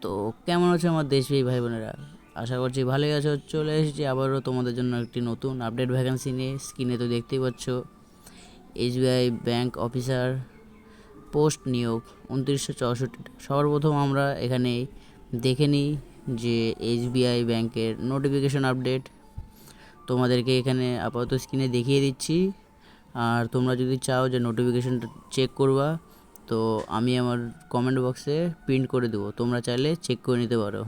তো কেমন আছো আমার দেশি ভাই বোনেরা? আশা করছি ভালোই আছো। চলে এসেছি আবারও তোমাদের জন্য একটি নতুন আপডেট ভ্যাকেন্সি নিয়ে। স্ক্রিনে তো দেখতেই পাচ্ছ, এসবিআই ব্যাংক অফিসার পোস্ট নিয়োগ 2964। সবার প্রথম আমরা এখানে দেখে নিই যে এসবিআই ব্যাংকের নোটিফিকেশন আপডেট তোমাদেরকে এখানে আপাতত স্ক্রিনে দেখিয়ে দিচ্ছি। আর তোমরা যদি চাও যে নোটিফিকেশনটা চেক করবা, তো আমি আমার কমেন্ট বক্সে প্রিন্ট করে দেবো, তোমরা চাইলে চেক করে নিতে পারো।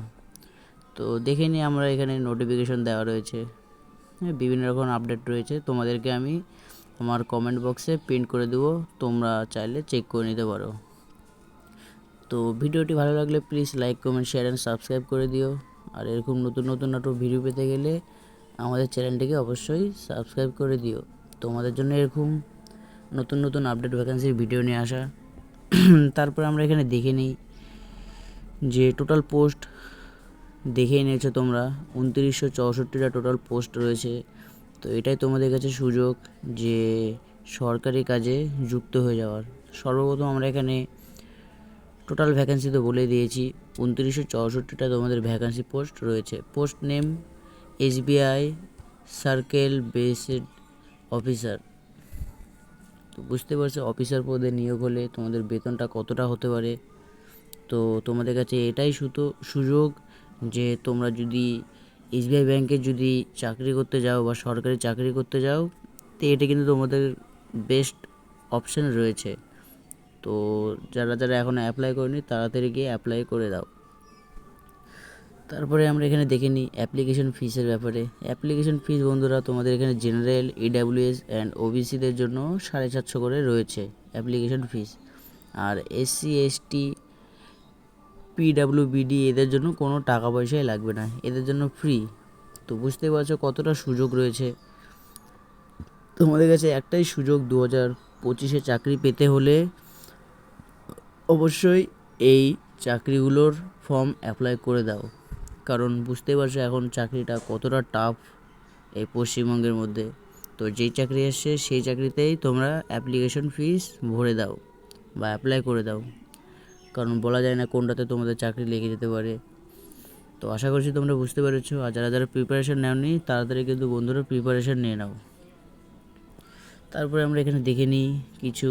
তো দেখে নিই, আমরা এখানে নোটিফিকেশন দেওয়া রয়েছে, বিভিন্ন রকম আপডেট রয়েছে, তোমাদেরকে আমি আমার কমেন্ট বক্সে প্রিন্ট করে দেবো, তোমরা চাইলে চেক করে নিতে পারো। তো ভিডিওটি ভালো লাগলে please like comment share and subscribe করে দিও। আর এরকম নতুন নতুন আরও ভিডিও পেতে গেলে আমাদের চ্যানেলটিকে অবশ্যই সাবস্ক্রাইব করে দিও। তোমাদের জন্য এরকম নতুন নতুন আপডেট ভ্যাকেন্সির ভিডিও নিয়ে আসা। তারপর আমরা এখানে দেখে নিই যে টোটাল পোস্ট দেখেই নিয়েছো তোমরা, 2964টা টোটাল পোস্ট রয়েছে। তো এটাই তোমাদের কাছে সুযোগ যে সরকারি কাজে যুক্ত হয়ে যাওয়ার। সর্বপ্রথম আমরা এখানে টোটাল ভ্যাকেন্সি তো বলে দিয়েছি, 2964টা তোমাদের ভ্যাকেন্সি পোস্ট রয়েছে। Post name SBI circle based officer. তো বুঝতে পারছো অফিসার পদে নিয়োগ হলে তোমাদের বেতনটা কতটা হতে পারে। তো তোমাদের কাছে এটাই সুযোগ যে তোমরা যদি এসবিআই ব্যাংকে যদি চাকরি করতে যাও বা সরকারি চাকরি করতে যাও, তো এটা কিন্তু তোমাদের বেস্ট অপশান রয়েছে। তো যারা যারা এখনও অ্যাপ্লাই করেনি তাড়াতাড়ি গিয়ে অ্যাপ্লাই করে দাও। তারপরে আমরা এখানে দেখে নিই অ্যাপ্লিকেশন ফিসের ব্যাপারে। অ্যাপ্লিকেশন ফিস বন্ধুরা তোমাদের এখানে জেনারেল, ইডাব্লিউএস অ্যান্ড ওবিসিদের জন্য 750 করে রয়েছে অ্যাপ্লিকেশন ফিস। আর এসসি এসটি পিডাব্লিউবিডি এদের জন্য কোনো টাকা পয়সাই লাগবে না, এদের জন্য ফ্রি। তো বুঝতেই পারছো কতটা সুযোগ রয়েছে তোমাদের কাছে। একটাই সুযোগ, 2025-এ চাকরি পেতে হলে অবশ্যই এই চাকরিগুলোর ফর্ম অ্যাপ্লাই করে দাও। কারণ বুঝতেই পারছো এখন চাকরিটা কতটা টাফ এই পশ্চিমবঙ্গের মধ্যে। তো যেই চাকরি আসছে সেই চাকরিতেই তোমরা অ্যাপ্লিকেশন ফিস ভরে দাও বা অ্যাপ্লাই করে দাও, কারণ বলা যায় না কোনটাতে তোমাদের চাকরি লেগে যেতে পারে। তো আশা করছি তোমরা বুঝতে পেরেছো। আর যারা যারা প্রিপারেশান নেওনি তাড়াতাড়ি কিন্তু বন্ধুরা প্রিপারেশান নিয়ে নাও। তারপরে আমরা এখানে দেখে নিই কিছু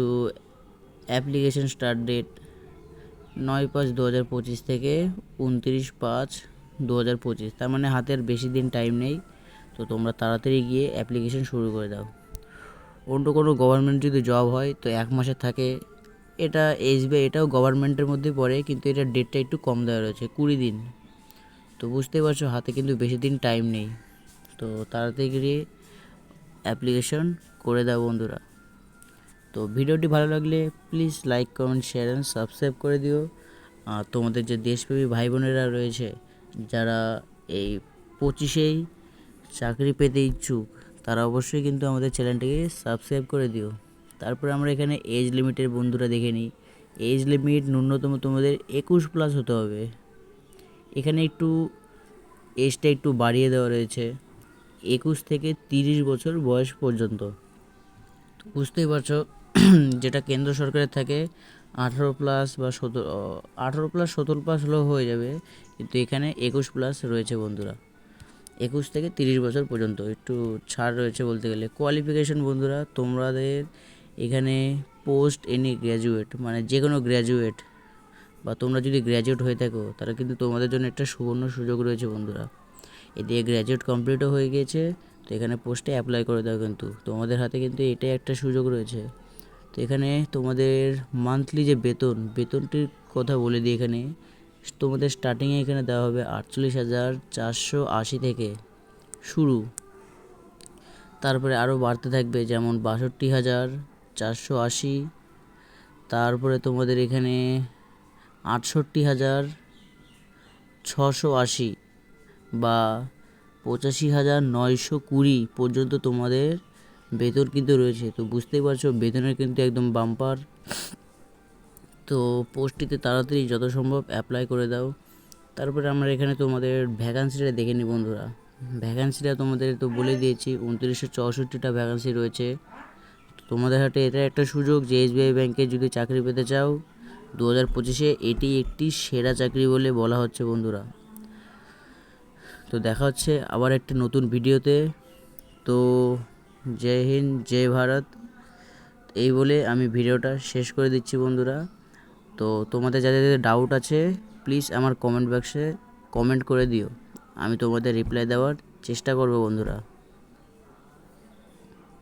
অ্যাপ্লিকেশন স্টার্ট ডেট 9/5/2025 থেকে 29/5/2025, তার মানে হাতে আর বেশি দিন টাইম নেই। তো তোমরা তাড়াতাড়ি গিয়ে অ্যাপ্লিকেশন শুরু করে দাও। অন্য কোনো গভর্নমেন্ট যদি জব হয় তো 1 মাসের থাকে, এটা এসবিআই এটাও গভর্নমেন্টের মধ্যে পড়ে, কিন্তু এটা ডেটটা একটু কম দেওয়া রয়েছে, 20 দিন। তো বুঝতেই পারছো হাতে কিন্তু বেশি দিন টাইম নেই। তো তাড়াতাড়ি গিয়ে অ্যাপ্লিকেশন করে দাও বন্ধুরা। তো ভিডিওটি ভালো লাগলে please like comment share and subscribe করে দিও। আর তোমাদের যে দেশপ্রেমী ভাই বোনেরা রয়েছে যারা এই 25-এই চাকরি পেতে ইচ্ছুক, তারা অবশ্যই কিন্তু আমাদের চ্যানেলটিকে সাবস্ক্রাইব করে দিও। তারপরে আমরা এখানে এজ লিমিটের বন্ধুরা দেখে নিই। এজ লিমিট ন্যূনতম তোমাদের 21+ হতে হবে। এখানে একটু এজটা একটু বাড়িয়ে দেওয়া রয়েছে, 21 থেকে 30 বছর বয়স পর্যন্ত। তো বুঝতেই পারছো যেটা কেন্দ্র সরকারের থাকে 18+ বা 18+17+ হলেও হয়ে যাবে, কিন্তু এখানে 21+ রয়েছে বন্ধুরা। 21 থেকে 30 বছর পর্যন্ত একটু ছাড় রয়েছে বলতে গেলে। কোয়ালিফিকেশন বন্ধুরা তোমাদের এখানে পোস্ট এনি গ্র্যাজুয়েট, মানে যে কোনো গ্র্যাজুয়েট বা তোমরা যদি গ্র্যাজুয়েট হয়ে থাকো তারা কিন্তু তোমাদের জন্য একটা সুবর্ণ সুযোগ রয়েছে বন্ধুরা। এদিকে গ্র্যাজুয়েট কমপ্লিটও হয়ে গিয়েছে, তো এখানে পোস্টে অ্যাপ্লাই করে দাও, কিন্তু তোমাদের হাতে কিন্তু এটাই একটা সুযোগ রয়েছে। তো এখানে তোমাদের মান্থলি যে বেতনটির কথা বলে দিই। এখানে তোমাদের স্টার্টিংয়ে এখানে দেওয়া হবে 48,480 থেকে শুরু, তারপরে আরও বাড়তে থাকবে, যেমন 62,480, তারপরে তোমাদের এখানে 68,680 বা 85,920 পর্যন্ত তোমাদের বেতন কিন্তু রয়েছে। তো বুঝতেই পারছো বেতনের কিন্তু একদম বাম্পার। তো পোস্টটিতে তাড়াতাড়ি যত সম্ভব অ্যাপ্লাই করে দাও। তারপরে আমরা এখানে তোমাদের ভ্যাকান্সিটা দেখে নিই বন্ধুরা। ভ্যাকান্সিটা তোমাদের তো বলে দিয়েছি, 2964টা ভ্যাকান্সি রয়েছে। তোমাদের হাতে এটা একটা সুযোগ যে এসবিআই ব্যাংকে যদি চাকরি পেতে চাও 2025-এ এটি একটি সেরা চাকরি বলে বলা হচ্ছে বন্ধুরা। তো দেখা হচ্ছে আবার একটি নতুন ভিডিওতে। তো জয় হিন্দ, জয় ভারত, এই বলে আমি ভিডিওটা শেষ করে দিচ্ছি বন্ধুরা। তো তোমাদের যাদের যাদের ডাউট আছে প্লিজ আমার কমেন্ট বক্সে কমেন্ট করে দিও, আমি তোমাদের রিপ্লাই দেওয়ার চেষ্টা করব বন্ধুরা।